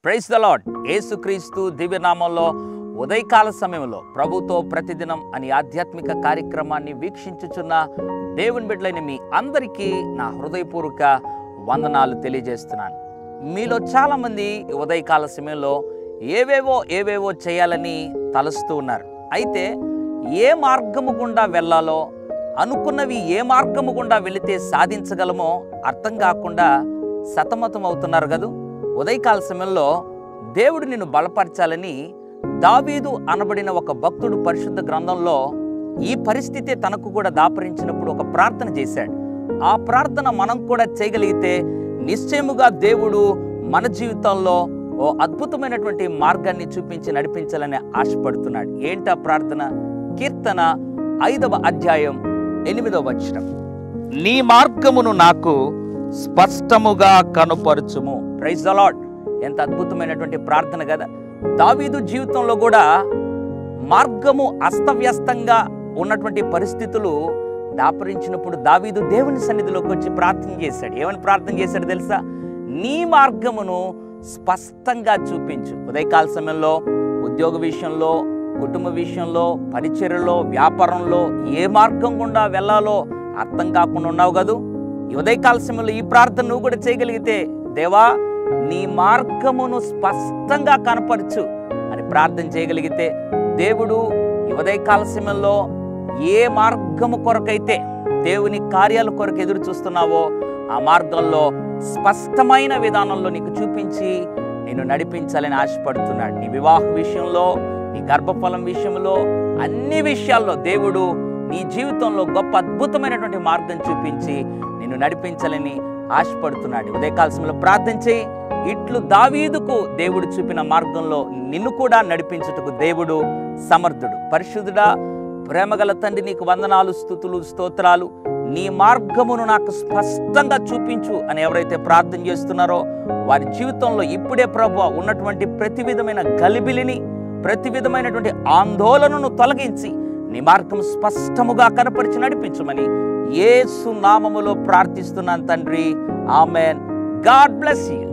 Praise the lord. యేసుక్రీస్తు దివ్యనామంలో ఉదయకాల సమయంలో ప్రభుతో ప్రతిదినం అని ఆధ్యాత్మిక కార్యక్రమాన్ని వీక్షించుచున్న దేవుని బిడ్డలైన మీ అందరికీ నా హృదయపూర్వక వందనాలు తెలియజేస్తున్నాను. మీలో చాలామంది ఉదయకాల సమయంలో ఏవేవో చేయాలని తలుస్తూ ఉన్నారు. అయితే ఏ మార్గము గుండా వెళ్ళాలో, అనుకున్నవి ఏ మార్గము గుండా వెళితే సాధించగలమో అర్థం కాకుండా సతమతం అవుతున్నారు కదూ. ఉదయకాల సమయంలో దేవుడు నిన్ను బలపరచాలని దావీదు అనబడిన ఒక భక్తుడు పరిశుద్ధ గ్రంథంలో ఈ పరిస్థితి తనకు కూడా దాపరించినప్పుడు ఒక ప్రార్థన చేశాడు. ఆ ప్రార్థన మనం కూడా చేయగలిగితే నిశ్చయముగా దేవుడు మన జీవితంలో ఓ అద్భుతమైనటువంటి మార్గాన్ని చూపించి నడిపించాలని ఆశపడుతున్నాడు. ఏంటా ప్రార్థన? కీర్తన 5వ అధ్యాయం 8వ వచనం, నీ మార్గమును నాకు స్పష్టముగా కనుపరచుము. Praise the lord. ఎంత అద్భుతమైనటువంటి ప్రార్థన కదా. దావీదు జీవితంలో కూడా మార్గము అస్తవ్యస్తంగా ఉన్నటువంటి పరిస్థితులు దాపరించినప్పుడు దావీదు దేవుని సన్నిధిలోకి వచ్చి ప్రార్థన చేశాడు. ఏమని ప్రార్థన చేశాడు తెలుసా? నీ మార్గమును స్పష్టంగా చూపించు. ఉదయకాల సమయంలో ఉద్యోగ విషయంలో, కుటుంబ విషయంలో, పరిచర్యలో, వ్యాపారంలో ఏ మార్గం గుండా వెళ్ళాలో అర్థం కాకుండా ఉన్నావు కదూ. ఈ ఉదయకాల సమయంలో ఈ ప్రార్థన నువ్వు కూడా చేయగలిగితే, దేవా నీ మార్గమును స్పష్టంగా కనపరచు అని ప్రార్థన చేయగలిగితే, దేవుడు ఈ ఉదయకాల సమయంలో ఏ మార్గము కొరకైతే దేవుని కార్యాల కొరకు ఎదురు చూస్తున్నావో ఆ మార్గంలో స్పష్టమైన విధానంలో నీకు చూపించి నేను నడిపించాలని ఆశపడుతున్నాడు. నీ వివాహ విషయంలో, నీ గర్భఫలం విషయంలో, అన్ని విషయాల్లో దేవుడు నీ జీవితంలో గొప్ప అద్భుతమైనటువంటి మార్గం చూపించి నిన్ను నడిపించాలని ఆశపడుతున్నాడు. ఉదయకాల సమయంలో ప్రార్థన చేయి. ఇట్లు దావీదుకు దేవుడు చూపిన మార్గంలో నిన్ను కూడా నడిపించుటకు దేవుడు సమర్థుడు. పరిశుద్ధుడా, ప్రేమగల తండ్రి, నీకు వందనాలు, స్తుతులు, స్తోత్రాలు. నీ మార్గమును నాకు స్పష్టంగా చూపించు అని ఎవరైతే ప్రార్థన చేస్తున్నారో వారి జీవితంలో ఇప్పుడే ప్రభువా ఉన్నటువంటి ప్రతి విధమైన గలిబిలిని, ప్రతి విధమైనటువంటి ఆందోళనను తొలగించి నీ మార్గం స్పష్టముగా కనపరిచి నడిపించమని యేసు నామములో ప్రార్థిస్తున్నాను తండ్రి. ఆమెన్. God bless you.